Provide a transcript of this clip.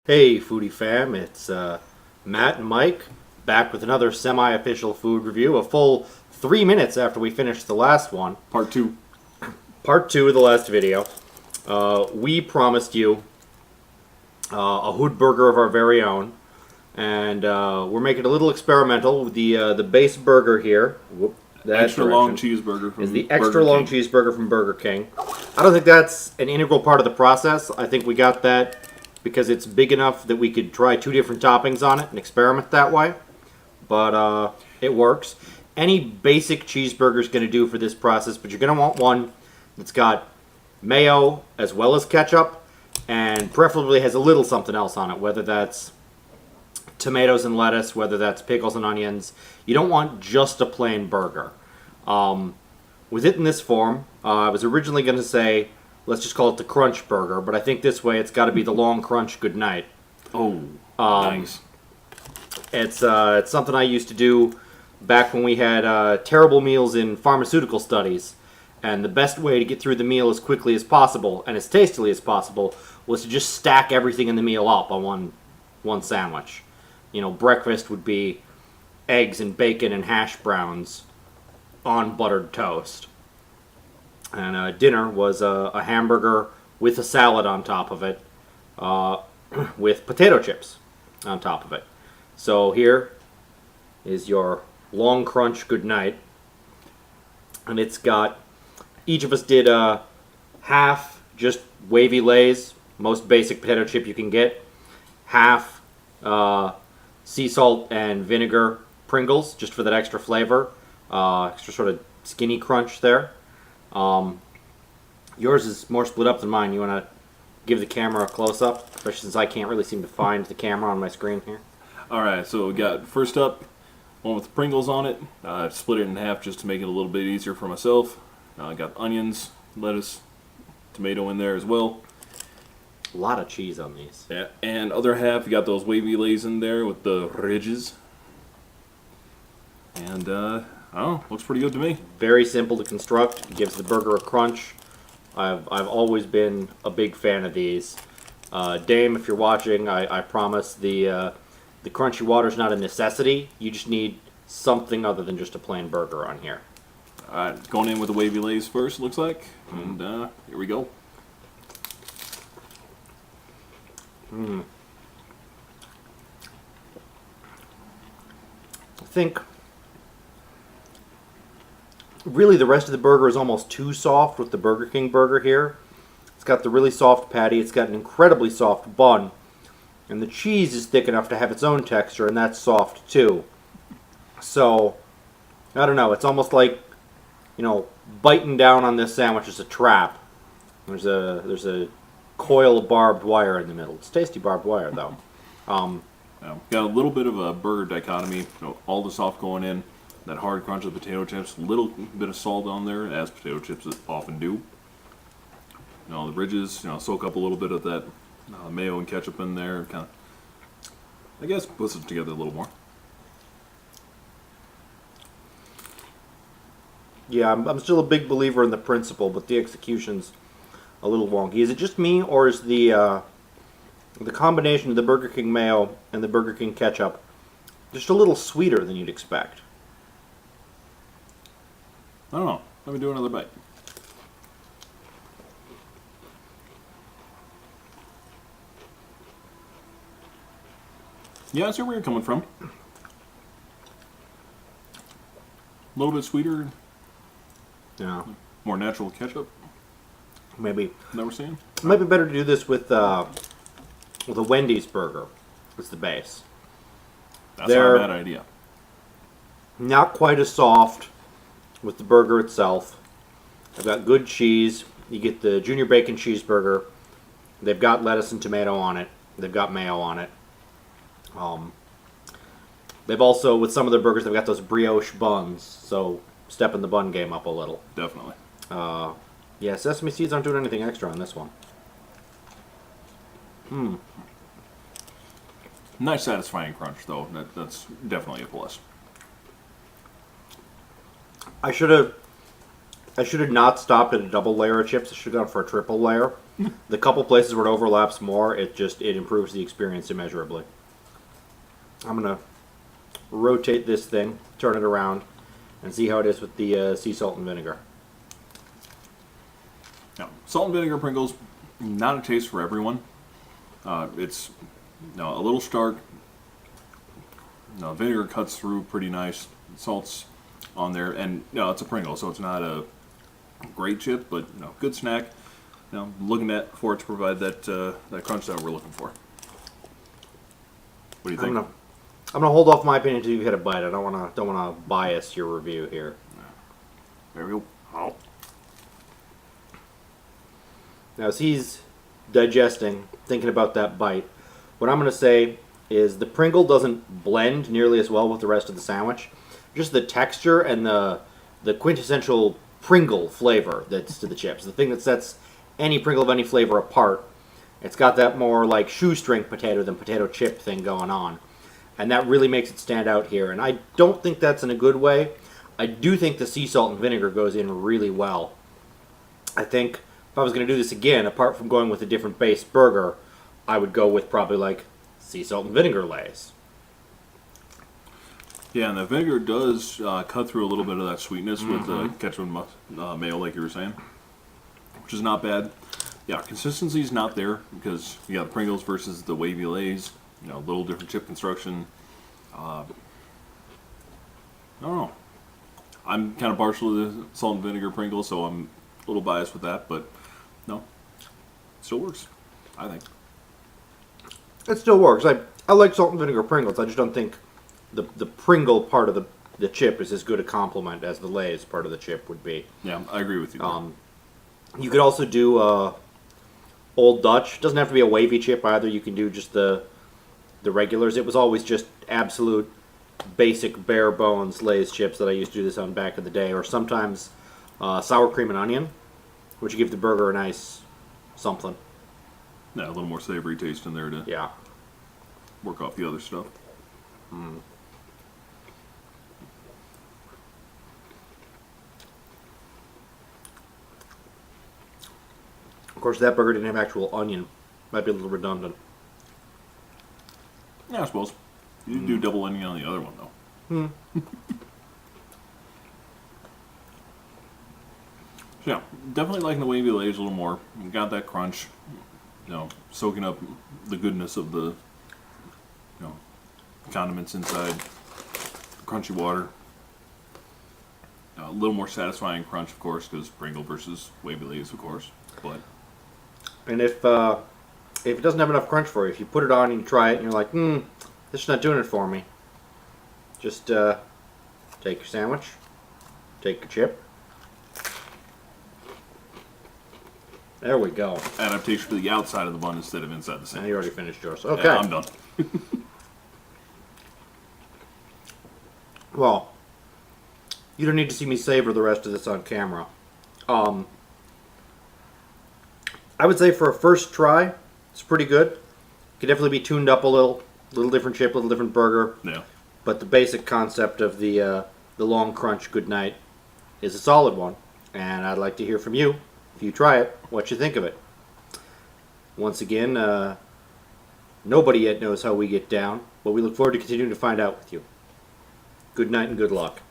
Hey, Foodie fam, it's Matt and Mike back with another semi-official food review, a full 3 minutes after we finished the last one. Part 2. Part 2 of the last video. We promised you a Hoodburger of our very own, and we're making a little experimental with the base burger here. Extra long cheeseburger from is the extra long King. cheeseburger from Burger King. I don't think that's an integral part of the process. I think we got that because it's big enough that we could try 2 different toppings on it and experiment that way. But it works. Any basic cheeseburger is going to do for this process, but you're going to want one that's got mayo as well as ketchup, and preferably has a little something else on it, whether that's tomatoes and lettuce, whether that's pickles and onions. You don't want just a plain burger. With it in this form, I was originally going to say, let's just call it the Crunch Burger, but I think this way it's got to be the Long Crunch Goodnight. Oh, nice. It's something I used to do back when we had terrible meals in pharmaceutical studies, and the best way to get through the meal as quickly as possible and as tastily as possible was to just stack everything in the meal up on one sandwich. You know, breakfast would be eggs and bacon and hash browns on buttered toast. And dinner was a hamburger with a salad on top of it, with potato chips on top of it. So here is your Long Crunch Goodnight. And it's got, each of us did half just wavy Lay's, most basic potato chip you can get, half sea salt and vinegar Pringles, just for that extra flavor, extra sort of skinny crunch there. Yours is more split up than mine. You want to give the camera a close-up, especially since I can't really seem to find the camera on my screen here. Alright, so we got first up, one with the Pringles on it. I split it in half just to make it a little bit easier for myself. I got onions, lettuce, tomato in there as well. A lot of cheese on these. Yeah, and other half, you got those wavy Lays in there with the ridges. And, I don't know, looks pretty good to me. Very simple to construct. Gives the burger a crunch. I've always been a big fan of these. Dame, if you're watching, I promise the crunchy water is not a necessity. You just need something other than just a plain burger on here. Alright, going in with the wavy Lays first, looks like. And here we go. I think really the rest of the burger is almost too soft with the Burger King burger here. It's got the really soft patty, it's got an incredibly soft bun, and the cheese is thick enough to have its own texture, and that's soft too. So, I don't know, it's almost like, you know, biting down on this sandwich is a trap. There's a coil of barbed wire in the middle. It's tasty barbed wire though. Got a little bit of a burger dichotomy, you know, all the soft going in, that hard crunch of the potato chips, a little bit of salt on there, as potato chips often do. You know, the ridges, you know, soak up a little bit of that mayo and ketchup in there, kind of, I guess, puts it together a little more. Yeah, I'm still a big believer in the principle, but the execution's a little wonky. Is it just me, or is the combination of the Burger King mayo and the Burger King ketchup just a little sweeter than you'd expect? I don't know. Let me do another bite. Yeah, I see where you're coming from. A little bit sweeter. Yeah. More natural ketchup. Maybe. That we're seeing. It might be better to do this with a Wendy's burger as the base. That's not a bad idea. Not quite as soft with the burger itself. They've got good cheese. You get the Junior Bacon Cheeseburger. They've got lettuce and tomato on it. They've got mayo on it. They've also, with some of their burgers, they've got those brioche buns. So stepping the bun game up a little. Definitely. Yeah, sesame seeds aren't doing anything extra on this one. Nice satisfying crunch, though. That's definitely a plus. I should have not stopped at a double layer of chips. I should have gone for a triple layer. the couple places where it overlaps more, it improves the experience immeasurably. I'm gonna rotate this thing, turn it around, and see how it is with the sea salt and vinegar. Now, salt and vinegar Pringles, not a taste for everyone. It's a little stark. Vinegar cuts through pretty nice. Salt's on there, and it's a Pringle, so it's not a great chip, but good snack. Looking for it to provide that crunch that we're looking for. What do you think? I'm gonna hold off my opinion until you've had a bite. I don't wanna bias your review here. There we go. Oh. Now, as he's digesting, thinking about that bite, what I'm gonna say is the Pringle doesn't blend nearly as well with the rest of the sandwich. Just the texture and the quintessential Pringle flavor that's to the chips, the thing that sets any Pringle of any flavor apart. It's got that more like shoestring potato than potato chip thing going on. And that really makes it stand out here. And I don't think that's in a good way. I do think the sea salt and vinegar goes in really well. I think if I was going to do this again, apart from going with a different base burger, I would go with probably like sea salt and vinegar lays. Yeah, and the vinegar does cut through a little bit of that sweetness with the ketchup and mayo, like you were saying, which is not bad. Yeah, consistency is not there because you got Pringles versus the wavy lays. A little different chip construction. I don't know. I'm kind of partial to the salt and vinegar Pringles, so I'm a little biased with that, but no, still works, I think. It still works. I like salt and vinegar Pringles. I just don't think the Pringle part of the chip is as good a compliment as the Lay's part of the chip would be. Yeah, I agree with you. You could also do Old Dutch. Doesn't have to be a wavy chip either. You can do just the regulars. It was always just absolute basic bare bones Lay's chips that I used to do this on back in the day, or sometimes sour cream and onion, which give the burger a nice something. Yeah, a little more savory taste in there to work off the other stuff. Of course, that burger didn't have actual onion. Might be a little redundant. Yeah, I suppose. You do double onion on the other one, though. So, yeah, definitely liking the wavy lays a little more. You got that crunch, soaking up the goodness of the, condiments inside. Crunchy water. A little more satisfying crunch, of course, because Pringle versus wavy lays, of course. But And if it doesn't have enough crunch for you, if you put it on and you try it and you're like, this is not doing it for me, just take your sandwich, take your chip. There we go. adaptation to the outside of the bun instead of inside the sandwich. And you already finished yours. Okay. Yeah, I'm done. Well, you don't need to see me savor the rest of this on camera. I would say for a first try, it's pretty good. Could definitely be tuned up a little different chip, a little different burger. Yeah. But the basic concept of the long crunch Goodnight is a solid one, and I'd like to hear from you if you try it, what you think of it. Once again, nobody yet knows how we get down, but we look forward to continuing to find out with you. Good night and good luck.